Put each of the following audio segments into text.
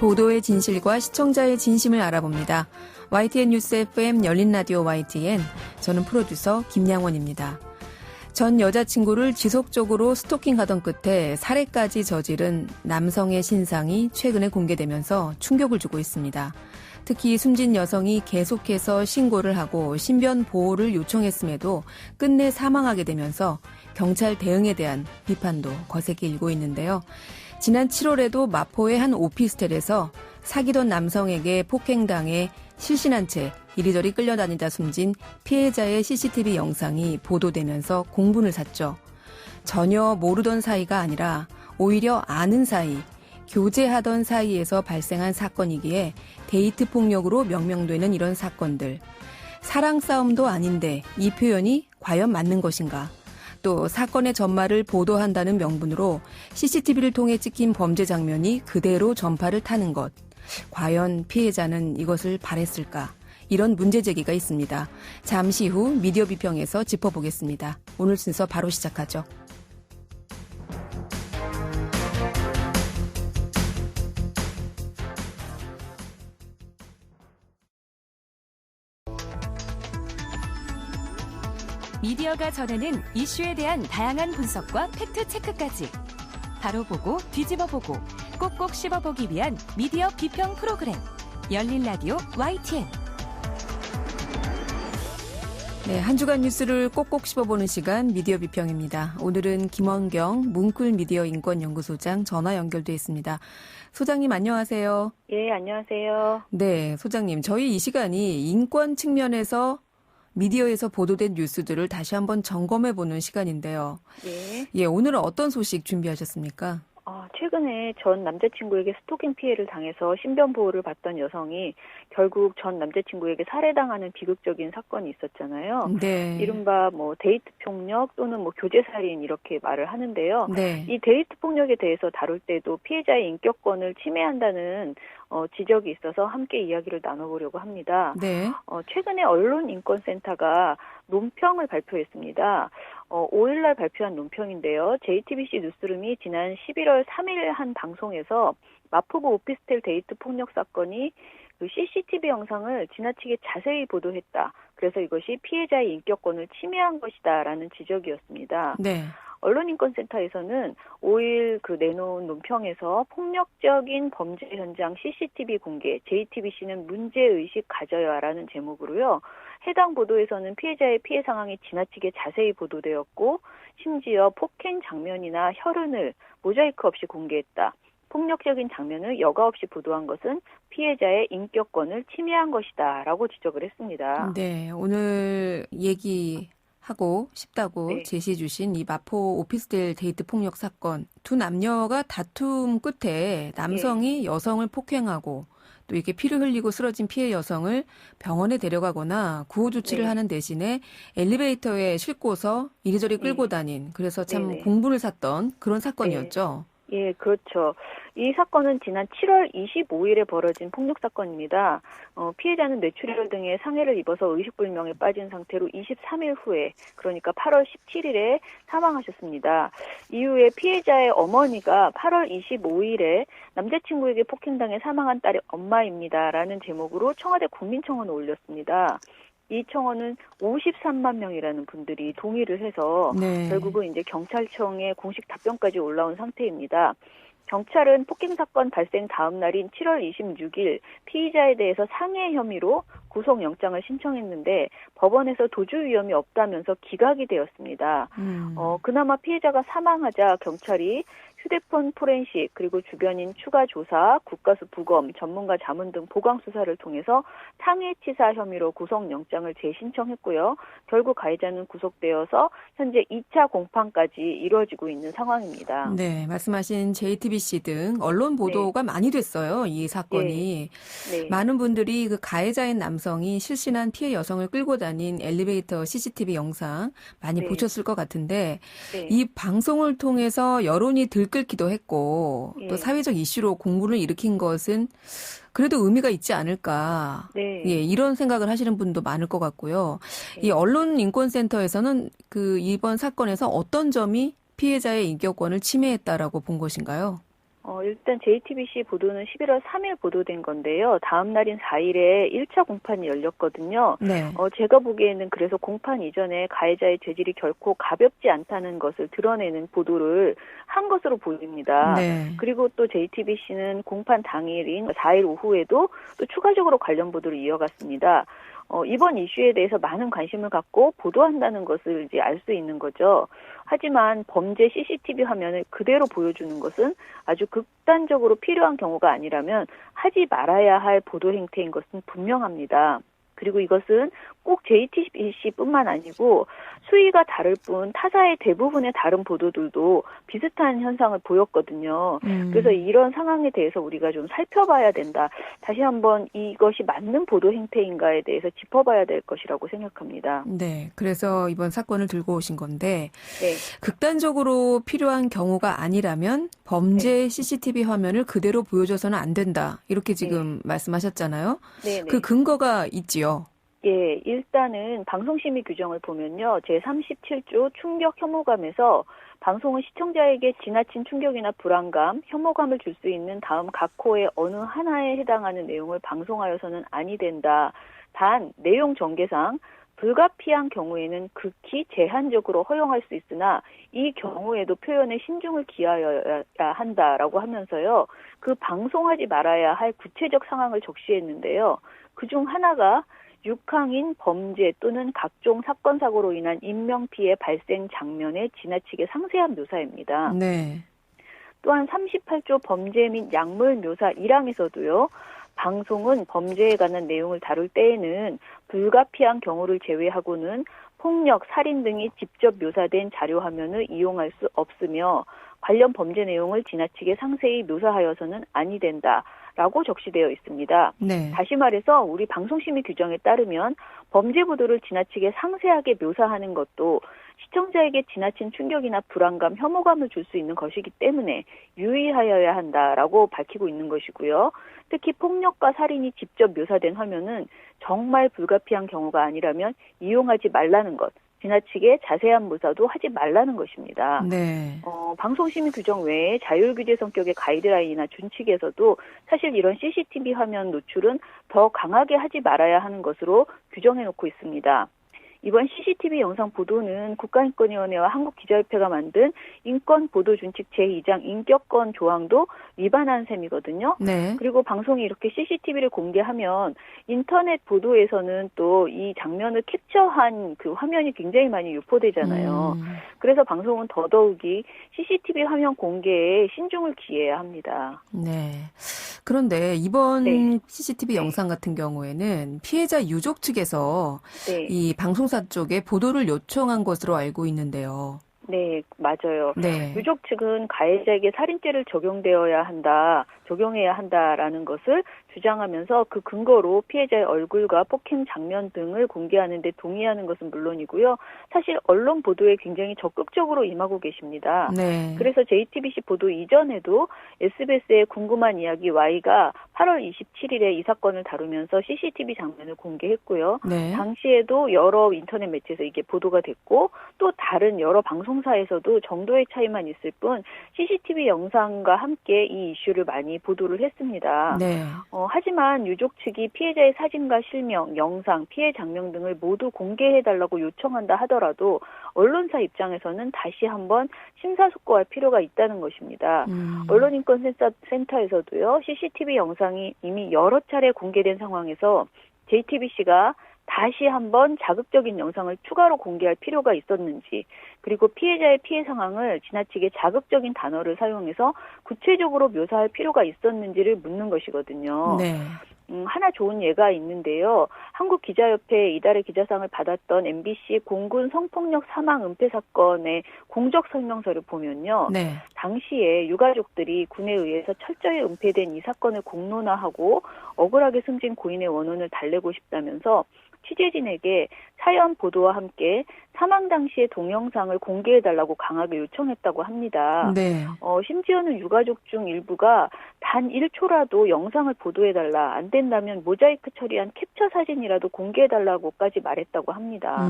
보도의 진실과 시청자의 진심을 알아봅니다. YTN 뉴스 FM 열린 라디오 YTN, 저는 프로듀서 김양원입니다. 전 여자친구를 지속적으로 스토킹하던 끝에 살해까지 저지른 남성의 신상이 최근에 공개되면서 충격을 주고 있습니다. 특히 숨진 여성이 계속해서 신고를 하고 신변 보호를 요청했음에도 끝내 사망하게 되면서 경찰 대응에 대한 비판도 거세게 일고 있는데요. 지난 7월에도 마포의 한 오피스텔에서 사귀던 남성에게 폭행당해 실신한 채 이리저리 끌려다니다 숨진 피해자의 CCTV 영상이 보도되면서 공분을 샀죠. 전혀 모르던 사이가 아니라 오히려 아는 사이, 교제하던 사이에서 발생한 사건이기에 데이트 폭력으로 명명되는 이런 사건들. 사랑 싸움도 아닌데 이 표현이 과연 맞는 것인가? 또 사건의 전말을 보도한다는 명분으로 CCTV를 통해 찍힌 범죄 장면이 그대로 전파를 타는 것. 과연 피해자는 이것을 바랬을까? 이런 문제 제기가 있습니다. 잠시 후 미디어 비평에서 짚어보겠습니다. 오늘 순서 바로 시작하죠. 미디어가 전하는 이슈에 대한 다양한 분석과 팩트체크까지 바로 보고 뒤집어 보고 꼭꼭 씹어보기 위한 미디어 비평 프로그램 열린 라디오 YTN. 네, 한 주간 뉴스를 꼭꼭 씹어보는 시간 미디어 비평입니다. 오늘은 김원경 문쿨미디어 인권연구소장 전화 연결돼 있습니다. 소장님 안녕하세요. 예, 안녕하세요. 네, 소장님 저희 이 시간이 인권 측면에서 미디어에서 보도된 뉴스들을 다시 한번 점검해보는 시간인데요. 예, 오늘은 어떤 소식 준비하셨습니까? 최근에 전 남자친구에게 스토킹 피해를 당해서 신변 보호를 받던 여성이 결국 전 남자친구에게 살해당하는 비극적인 사건이 있었잖아요. 네. 이른바 데이트 폭력 또는 교제살인 이렇게 말을 하는데요. 네. 이 데이트 폭력에 대해서 다룰 때도 피해자의 인격권을 침해한다는 지적이 있어서 함께 이야기를 나눠보려고 합니다. 네. 최근에 언론인권센터가 논평을 발표했습니다. 5일날 발표한 논평인데요. JTBC 뉴스룸이 지난 11월 3일 한 방송에서 마포구 오피스텔 데이트 폭력 사건이 그 CCTV 영상을 지나치게 자세히 보도했다. 그래서 이것이 피해자의 인격권을 침해한 것이다라는 지적이었습니다. 네. 언론인권센터에서는 5일 내놓은 논평에서 폭력적인 범죄 현장 CCTV 공개, JTBC는 문제의식 가져야라는 제목으로요. 해당 보도에서는 피해자의 피해 상황이 지나치게 자세히 보도되었고 심지어 폭행 장면이나 혈흔을 모자이크 없이 공개했다. 폭력적인 장면을 여과 없이 보도한 것은 피해자의 인격권을 침해한 것이다 라고 지적을 했습니다. 네, 오늘 얘기하고 싶다고 네. 제시해 주신 이 마포 오피스텔 데이트 폭력 사건. 두 남녀가 다툼 끝에 남성이 여성을 폭행하고 또 이렇게 피를 흘리고 쓰러진 피해 여성을 병원에 데려가거나 구호 조치를 하는 대신에 엘리베이터에 싣고서 이리저리 끌고 다닌, 그래서 참 공분을 샀던 그런 사건이었죠. 예, 그렇죠. 이 사건은 지난 7월 25일에 벌어진 폭력 사건입니다. 피해자는 뇌출혈 등의 상해를 입어서 의식불명에 빠진 상태로 23일 후에, 그러니까 8월 17일에 사망하셨습니다. 이후에 피해자의 어머니가 8월 25일에 남자친구에게 폭행당해 사망한 딸의 엄마입니다라는 제목으로 청와대 국민청원을 올렸습니다. 이 청원은 53만 명이라는 분들이 동의를 해서 결국은 이제 경찰청에 공식 답변까지 올라온 상태입니다. 경찰은 폭행 사건 발생 다음 날인 7월 26일 피의자에 대해서 상해 혐의로 구속영장을 신청했는데 법원에서 도주 위험이 없다면서 기각이 되었습니다. 그나마 피해자가 사망하자 경찰이 휴대폰 포렌식 그리고 주변인 추가 조사, 국가수 부검, 전문가 자문 등 보강 수사를 통해서 상해치사 혐의로 구속영장을 재신청했고요. 결국 가해자는 구속되어서 현재 2차 공판까지 이루어지고 있는 상황입니다. 네, 말씀하신 JTBC 등 언론 보도가 많이 됐어요. 이 사건이. 많은 분들이 그 가해자인 남성이 실신한 피해 여성을 끌고 다닌 엘리베이터 CCTV 영상 많이 보셨을 것 같은데 이 방송을 통해서 여론이 들끓기도 했고 또 사회적 이슈로 공분을 일으킨 것은 그래도 의미가 있지 않을까. 예, 이런 생각을 하시는 분도 많을 것 같고요. 이 언론인권센터에서는 그 이번 사건에서 어떤 점이 피해자의 인격권을 침해했다라고 본 것인가요? 일단 JTBC 보도는 11월 3일 보도된 건데요. 다음 날인 4일에 1차 공판이 열렸거든요. 네. 제가 보기에는 그래서 공판 이전에 가해자의 죄질이 결코 가볍지 않다는 것을 드러내는 보도를 한 것으로 보입니다. 네. 그리고 또 JTBC는 공판 당일인 4일 오후에도 또 추가적으로 관련 보도를 이어갔습니다. 이번 이슈에 대해서 많은 관심을 갖고 보도한다는 것을 이제 알 수 있는 거죠. 하지만 범죄 CCTV 화면을 그대로 보여주는 것은 아주 극단적으로 필요한 경우가 아니라면 하지 말아야 할 보도 행태인 것은 분명합니다. 그리고 이것은 꼭 JTBC뿐만 아니고 수위가 다를 뿐 타사의 대부분의 다른 보도들도 비슷한 현상을 보였거든요. 그래서 이런 상황에 대해서 우리가 좀 살펴봐야 된다. 다시 한번 이것이 맞는 보도 행태인가에 대해서 짚어봐야 될 것이라고 생각합니다. 네. 그래서 이번 사건을 들고 오신 건데 네. 극단적으로 필요한 경우가 아니라면 범죄 CCTV 화면을 그대로 보여줘서는 안 된다. 이렇게 지금 말씀하셨잖아요. 네. 그 근거가 있지요. 예, 일단은 방송심의 규정을 보면요. 제37조 충격 혐오감에서 방송은 시청자에게 지나친 충격이나 불안감, 혐오감을 줄 수 있는 다음 각 호의 어느 하나에 해당하는 내용을 방송하여서는 아니 된다. 단, 내용 전개상 불가피한 경우에는 극히 제한적으로 허용할 수 있으나 이 경우에도 표현에 신중을 기하여야 한다라고 하면서요. 그 방송하지 말아야 할 구체적 상황을 적시했는데요. 그중 하나가 육항인 범죄 또는 각종 사건 사고로 인한 인명피해 발생 장면의 지나치게 상세한 묘사입니다. 네. 또한 38조 범죄 및 약물 묘사 1항에서도요. 방송은 범죄에 관한 내용을 다룰 때에는 불가피한 경우를 제외하고는 폭력, 살인 등이 직접 묘사된 자료 화면을 이용할 수 없으며 관련 범죄 내용을 지나치게 상세히 묘사하여서는 아니 된다라고 적시되어 있습니다. 네. 다시 말해서 우리 방송심의 규정에 따르면 범죄 보도를 지나치게 상세하게 묘사하는 것도 시청자에게 지나친 충격이나 불안감, 혐오감을 줄 수 있는 것이기 때문에 유의하여야 한다라고 밝히고 있는 것이고요. 특히 폭력과 살인이 직접 묘사된 화면은 정말 불가피한 경우가 아니라면 이용하지 말라는 것, 지나치게 자세한 묘사도 하지 말라는 것입니다. 네. 방송심의 규정 외에 자율규제 성격의 가이드라인이나 준칙에서도 사실 이런 CCTV 화면 노출은 더 강하게 하지 말아야 하는 것으로 규정해놓고 있습니다. 이번 CCTV 영상 보도는 국가인권위원회와 한국기자협회가 만든 인권보도준칙 제2장 인격권 조항도 위반한 셈이거든요. 네. 그리고 방송이 이렇게 CCTV를 공개하면 인터넷 보도에서는 또 이 장면을 캡처한 그 화면이 굉장히 많이 유포되잖아요. 그래서 방송은 더더욱이 CCTV 화면 공개에 신중을 기해야 합니다. 네. 그런데 이번 네. CCTV 영상 같은 경우에는 피해자 유족 측에서 네. 이 방송사 쪽에 보도를 요청한 것으로 알고 있는데요. 네, 맞아요. 네. 유족 측은 가해자에게 살인죄를 적용해야 한다라는 것을 주장하면서 그 근거로 피해자의 얼굴과 폭행 장면 등을 공개하는 데 동의하는 것은 물론이고요. 사실 언론 보도에 굉장히 적극적으로 임하고 계십니다. 네. 그래서 JTBC 보도 이전에도 SBS의 궁금한 이야기 Y가 8월 27일에 이 사건을 다루면서 CCTV 장면을 공개했고요. 네. 당시에도 여러 인터넷 매체에서 이게 보도가 됐고 또 다른 여러 방송사에서도 정도의 차이만 있을 뿐 CCTV 영상과 함께 이 이슈를 많이 보도를 했습니다. 네. 하지만 유족 측이 피해자의 사진과 실명, 영상, 피해 장면 등을 모두 공개해달라고 요청한다 하더라도 언론사 입장에서는 다시 한번 심사숙고할 필요가 있다는 것입니다. 언론인권센터에서도요. CCTV 영상이 이미 여러 차례 공개된 상황에서 JTBC가 다시 한번 자극적인 영상을 추가로 공개할 필요가 있었는지, 그리고 피해자의 피해 상황을 지나치게 자극적인 단어를 사용해서 구체적으로 묘사할 필요가 있었는지를 묻는 것이거든요. 네. 하나 좋은 예가 있는데요. 한국기자협회 이달의 기자상을 받았던 MBC 공군 성폭력 사망 은폐 사건의 공적 설명서를 보면요. 네. 당시에 유가족들이 군에 의해서 철저히 은폐된 이 사건을 공론화하고 억울하게 숨진 고인의 원혼을 달래고 싶다면서 취재진에게 사연 보도와 함께 사망 당시의 동영상을 공개해달라고 강하게 요청했다고 합니다. 네. 심지어는 유가족 중 일부가 단 1초라도 영상을 보도해달라, 안 된다면 모자이크 처리한 캡처 사진이라도 공개해달라고까지 말했다고 합니다.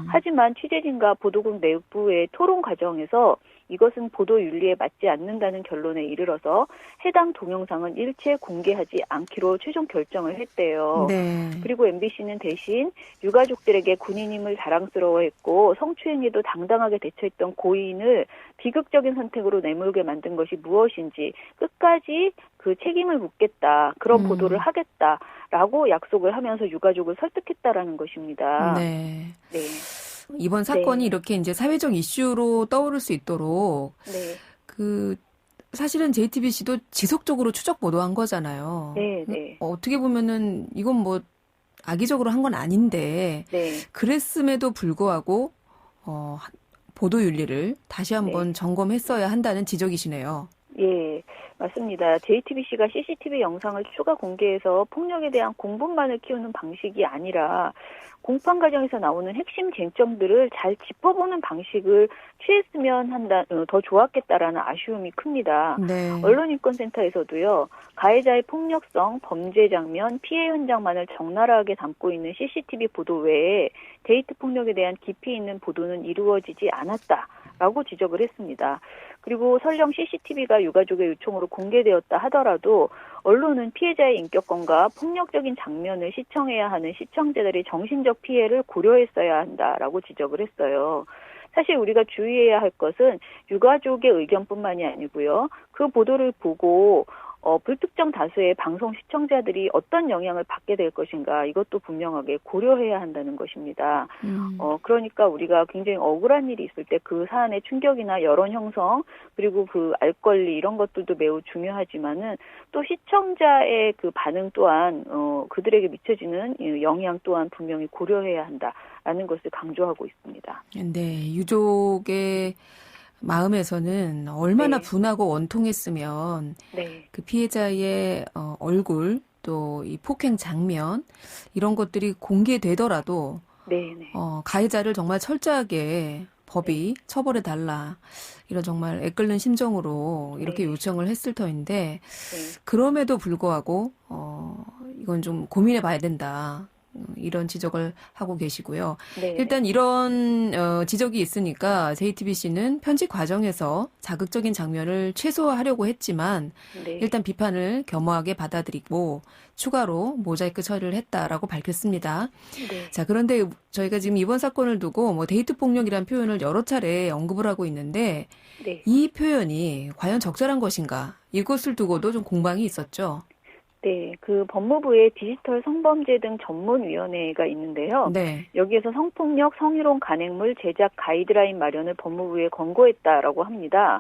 하지만 취재진과 보도국 내부의 토론 과정에서 이것은 보도 윤리에 맞지 않는다는 결론에 이르러서 해당 동영상은 일체 공개하지 않기로 최종 결정을 했대요. 네. 그리고 MBC는 대신 유가족들에게 군인임을 자랑스러워했고 성추행에도 당당하게 대처했던 고인을 비극적인 선택으로 내몰게 만든 것이 무엇인지 끝까지 그 책임을 묻겠다, 그런 보도를 하겠다라고 약속을 하면서 유가족을 설득했다라는 것입니다. 네. 네. 이번 사건이 이렇게 이제 사회적 이슈로 떠오를 수 있도록 네. 사실은 JTBC도 지속적으로 추적 보도한 거잖아요. 네, 네. 어떻게 보면은 이건 뭐 악의적으로 한 건 아닌데 네. 그랬음에도 불구하고 보도 윤리를 다시 한번 점검했어야 한다는 지적이시네요. 예, 맞습니다. JTBC가 CCTV 영상을 추가 공개해서 폭력에 대한 공분만을 키우는 방식이 아니라 공판 과정에서 나오는 핵심 쟁점들을 잘 짚어보는 방식을 취했으면 더 좋았겠다라는 아쉬움이 큽니다. 네. 언론인권센터에서도요, 가해자의 폭력성, 범죄 장면, 피해 현장만을 적나라하게 담고 있는 CCTV 보도 외에 데이트 폭력에 대한 깊이 있는 보도는 이루어지지 않았다라고 지적을 했습니다. 그리고 설령 CCTV가 유가족의 요청으로 공개되었다 하더라도 언론은 피해자의 인격권과 폭력적인 장면을 시청해야 하는 시청자들의 정신적 피해를 고려했어야 한다라고 지적을 했어요. 사실 우리가 주의해야 할 것은 유가족의 의견뿐만이 아니고요. 그 보도를 보고 불특정 다수의 방송 시청자들이 어떤 영향을 받게 될 것인가, 이것도 분명하게 고려해야 한다는 것입니다. 그러니까 우리가 굉장히 억울한 일이 있을 때 그 사안의 충격이나 여론 형성, 그리고 그 알 권리, 이런 것들도 매우 중요하지만은 또 시청자의 그 반응 또한 그들에게 미쳐지는 영향 또한 분명히 고려해야 한다라는 것을 강조하고 있습니다. 네, 유족의 마음에서는 얼마나 네. 분하고 원통했으면 그 피해자의 얼굴, 또 이 폭행 장면, 이런 것들이 공개되더라도 가해자를 정말 철저하게 법이 처벌해달라, 이런 정말 애끓는 심정으로 이렇게 요청을 했을 터인데 그럼에도 불구하고 이건 좀 고민해봐야 된다, 이런 지적을 하고 계시고요. 일단 이런 지적이 있으니까 JTBC는 편집 과정에서 자극적인 장면을 최소화하려고 했지만 일단 비판을 겸허하게 받아들이고 추가로 모자이크 처리를 했다라고 밝혔습니다. 자, 그런데 저희가 지금 이번 사건을 두고 뭐 데이트 폭력이란 표현을 여러 차례 언급을 하고 있는데 이 표현이 과연 적절한 것인가, 이것을 두고도 좀 공방이 있었죠. 네, 그 법무부의 디지털 성범죄 등 전문위원회가 있는데요. 여기에서 성폭력, 성희롱 간행물 제작 가이드라인 마련을 법무부에 권고했다라고 합니다.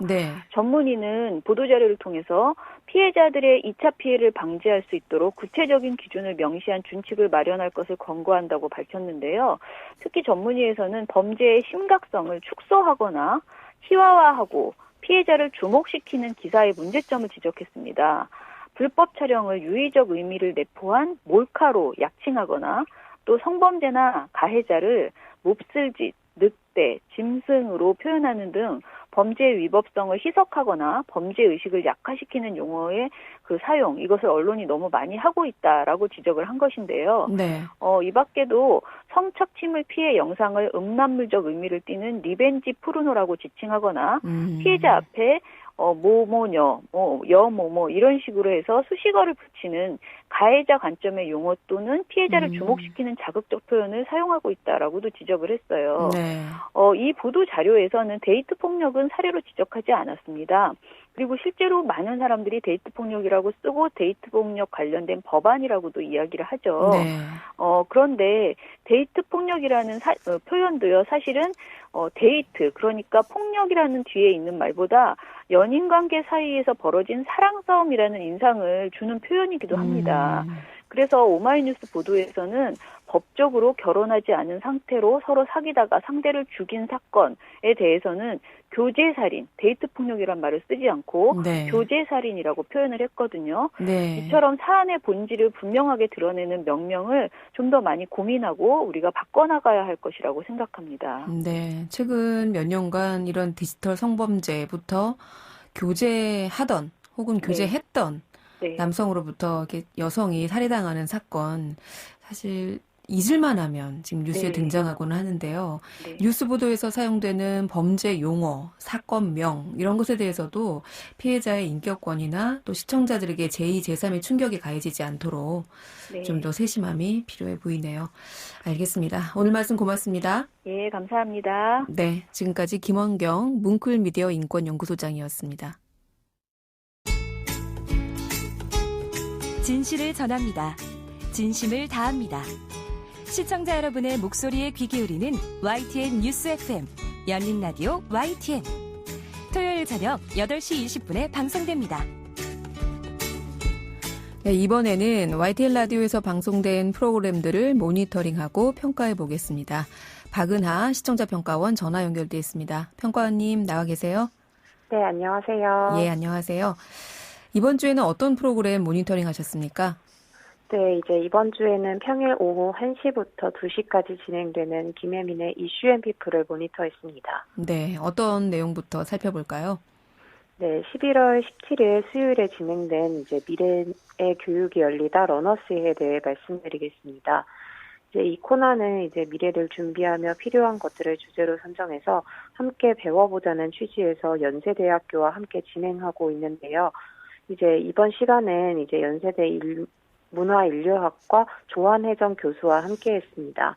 전문위는 보도자료를 통해서 피해자들의 2차 피해를 방지할 수 있도록 구체적인 기준을 명시한 준칙을 마련할 것을 권고한다고 밝혔는데요. 특히 전문위에서는 범죄의 심각성을 축소하거나 희화화하고 피해자를 주목시키는 기사의 문제점을 지적했습니다. 불법 촬영을 유의적 의미를 내포한 몰카로 약칭하거나 또 성범죄나 가해자를 몹쓸짓, 늑대, 짐승으로 표현하는 등 범죄의 위법성을 희석하거나 범죄 의식을 약화시키는 용어의 그 사용, 이것을 언론이 너무 많이 하고 있다라고 지적을 한 것인데요. 이 밖에도 성착취물 피해 영상을 음란물적 의미를 띠는 리벤지 포르노라고 지칭하거나 피해자 앞에 모모녀, 여모모 이런 식으로 해서 수식어를 붙이는 가해자 관점의 용어 또는 피해자를 주목시키는 자극적 표현을 사용하고 있다라고도 지적을 했어요. 이 보도 자료에서는 데이트 폭력은 사례로 지적하지 않았습니다. 그리고 실제로 많은 사람들이 데이트 폭력이라고 쓰고 데이트 폭력 관련된 법안이라고도 이야기를 하죠. 그런데 데이트 폭력이라는 표현도요, 사실은 데이트, 그러니까 폭력이라는 뒤에 있는 말보다 연인 관계 사이에서 벌어진 사랑 싸움이라는 인상을 주는 표현이기도 합니다. 그래서 오마이뉴스 보도에서는 법적으로 결혼하지 않은 상태로 서로 사귀다가 상대를 죽인 사건에 대해서는 교제살인, 데이트폭력이란 말을 쓰지 않고 네. 교제살인이라고 표현을 했거든요. 네. 이처럼 사안의 본질을 분명하게 드러내는 명령을 좀 더 많이 고민하고 우리가 바꿔나가야 할 것이라고 생각합니다. 네. 최근 몇 년간 이런 디지털 성범죄부터 교제하던 혹은 교제했던 네. 남성으로부터 이렇게 여성이 살해당하는 사건 사실 잊을만 하면 지금 뉴스에 네. 등장하고는 하는데요. 네. 뉴스 보도에서 사용되는 범죄 용어, 사건명 이런 것에 대해서도 피해자의 인격권이나 또 시청자들에게 제2, 제3의 충격이 가해지지 않도록 네. 좀 더 세심함이 필요해 보이네요. 알겠습니다. 오늘 말씀 고맙습니다. 예, 감사합니다. 네, 지금까지 김원경 뭉클미디어 인권연구소장이었습니다. 진실을 전합니다. 진심을 다합니다. 시청자 여러분의 목소리에 귀 기울이는 YTN 뉴스 FM 열린 라디오 YTN 토요일 저녁 8시 20분에 방송됩니다. 네, 이번에는 YTN 라디오에서 방송된 프로그램들을 모니터링하고 평가해 보겠습니다. 박은하 시청자평가원 전화 연결돼 있습니다. 평가원님 나와 계세요? 네, 안녕하세요. 예, 안녕하세요. 이번 주에는 어떤 프로그램 모니터링 하셨습니까? 네, 이제 이번 주에는 평일 오후 1시부터 2시까지 진행되는 김혜민의 이슈 앤 피플을 모니터했습니다. 네, 어떤 내용부터 살펴볼까요? 네, 11월 17일 수요일에 진행된 이제 미래의 교육이 열리다 러너스에 대해 말씀드리겠습니다. 이제 이 코너는 이제 미래를 준비하며 필요한 것들을 주제로 선정해서 함께 배워보자는 취지에서 연세대학교와 함께 진행하고 있는데요. 이제 이번 시간은 이제 연세대 문화인류학과 조한혜정 교수와 함께했습니다.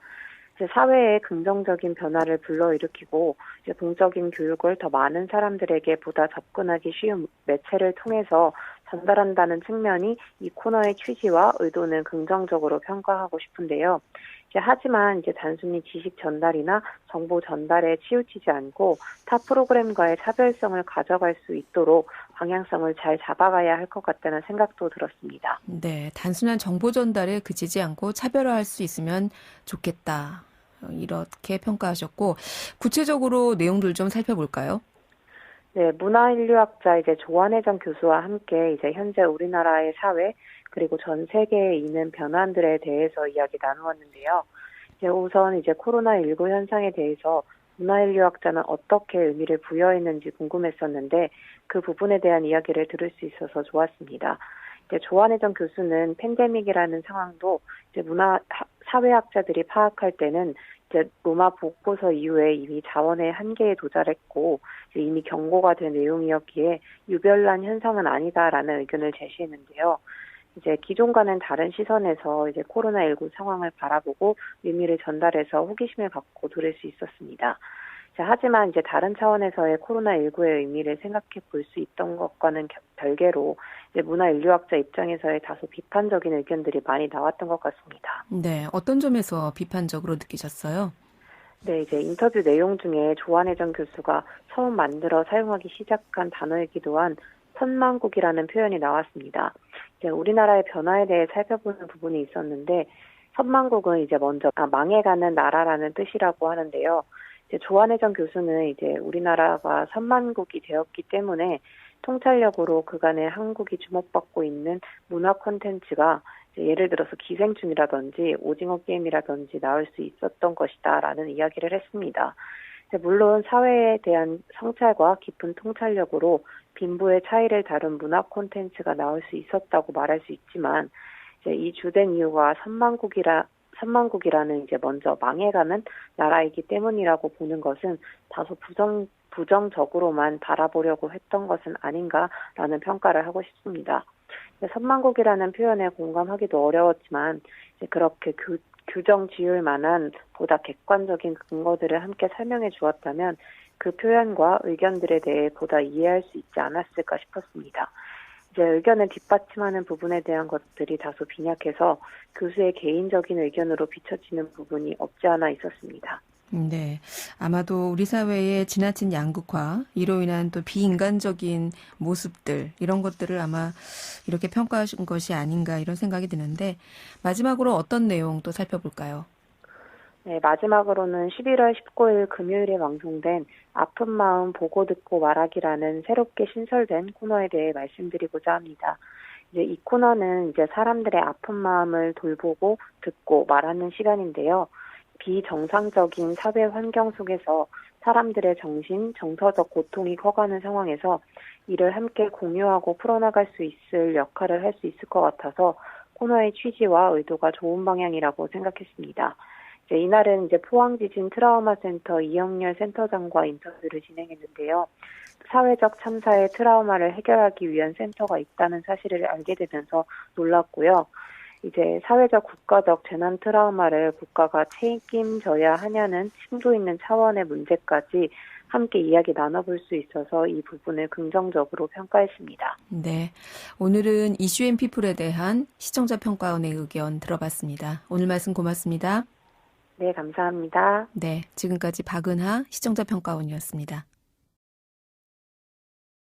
사회에 긍정적인 변화를 불러일으키고 이제 공적인 교육을 더 많은 사람들에게 보다 접근하기 쉬운 매체를 통해서 전달한다는 측면이 이 코너의 취지와 의도는 긍정적으로 평가하고 싶은데요. 하지만 이제 단순히 지식 전달이나 정보 전달에 치우치지 않고 타 프로그램과의 차별성을 가져갈 수 있도록 방향성을 잘 잡아가야 할 것 같다는 생각도 들었습니다. 네, 단순한 정보 전달에 그치지 않고 차별화할 수 있으면 좋겠다. 이렇게 평가하셨고 구체적으로 내용들 좀 살펴볼까요? 네, 문화인류학자 이제 조한혜정 교수와 함께 이제 현재 우리나라의 사회 그리고 전 세계에 있는 변화들에 대해서 이야기 나누었는데요. 이제 우선 이제 코로나19 현상에 대해서 문화인류학자는 어떻게 의미를 부여했는지 궁금했었는데 그 부분에 대한 이야기를 들을 수 있어서 좋았습니다. 이제 조한혜정 교수는 팬데믹이라는 상황도 이제 사회학자들이 파악할 때는 이제 로마 복고서 이후에 이미 자원의 한계에 도달했고 이미 경고가 된 내용이었기에 유별난 현상은 아니다라는 의견을 제시했는데요. 이제 기존과는 다른 시선에서 이제 코로나19 상황을 바라보고 의미를 전달해서 호기심을 갖고 들을 수 있었습니다. 하지만 이제 다른 차원에서의 코로나19의 의미를 생각해 볼 수 있던 것과는 별개로 이제 문화인류학자 입장에서의 다소 비판적인 의견들이 많이 나왔던 것 같습니다. 네, 어떤 점에서 비판적으로 느끼셨어요? 네, 이제 인터뷰 내용 중에 조한혜정 교수가 처음 만들어 사용하기 시작한 단어이기도 한 선망국이라는 표현이 나왔습니다. 이제 우리나라의 변화에 대해 살펴보는 부분이 있었는데 선망국은 이제 먼저 망해가는 나라라는 뜻이라고 하는데요. 이제 조한혜정 교수는 이제 우리나라가 선망국이 되었기 때문에 통찰력으로 그간의 한국이 주목받고 있는 문화 콘텐츠가 예를 들어서 기생충이라든지 오징어 게임이라든지 나올 수 있었던 것이다라는 이야기를 했습니다. 물론 사회에 대한 성찰과 깊은 통찰력으로 빈부의 차이를 다룬 문화 콘텐츠가 나올 수 있었다고 말할 수 있지만 이제 이 주된 이유가 선망국이라는 이제 먼저 망해가는 나라이기 때문이라고 보는 것은 다소 부정적으로만 바라보려고 했던 것은 아닌가라는 평가를 하고 싶습니다. 선망국이라는 표현에 공감하기도 어려웠지만 이제 그렇게 규정 지을 만한 보다 객관적인 근거들을 함께 설명해 주었다면 그 표현과 의견들에 대해 보다 이해할 수 있지 않았을까 싶었습니다. 이제 의견을 뒷받침하는 부분에 대한 것들이 다소 빈약해서 교수의 개인적인 의견으로 비춰지는 부분이 없지 않아 있었습니다. 네. 아마도 우리 사회의 지나친 양극화, 이로 인한 또 비인간적인 모습들, 이런 것들을 아마 이렇게 평가하신 것이 아닌가 이런 생각이 드는데, 마지막으로 어떤 내용 또 살펴볼까요? 네, 마지막으로는 11월 19일 금요일에 방송된 아픈 마음 보고 듣고 말하기라는 새롭게 신설된 코너에 대해 말씀드리고자 합니다. 이제 이 코너는 이제 사람들의 아픈 마음을 돌보고 듣고 말하는 시간인데요. 비정상적인 사회 환경 속에서 사람들의 정서적 고통이 커가는 상황에서 이를 함께 공유하고 풀어나갈 수 있을 역할을 할 수 있을 것 같아서 코너의 취지와 의도가 좋은 방향이라고 생각했습니다. 이날은 이제 포항지진 트라우마 센터 이영렬 센터장과 인터뷰를 진행했는데요. 사회적 참사의 트라우마를 해결하기 위한 센터가 있다는 사실을 알게 되면서 놀랐고요. 이제 사회적 국가적 재난 트라우마를 국가가 책임져야 하냐는 심도 있는 차원의 문제까지 함께 이야기 나눠볼 수 있어서 이 부분을 긍정적으로 평가했습니다. 네. 오늘은 이슈앤피플에 대한 시청자 평가원의 의견 들어봤습니다. 오늘 말씀 고맙습니다. 네, 감사합니다. 네. 지금까지 박은하 시청자 평가원이었습니다.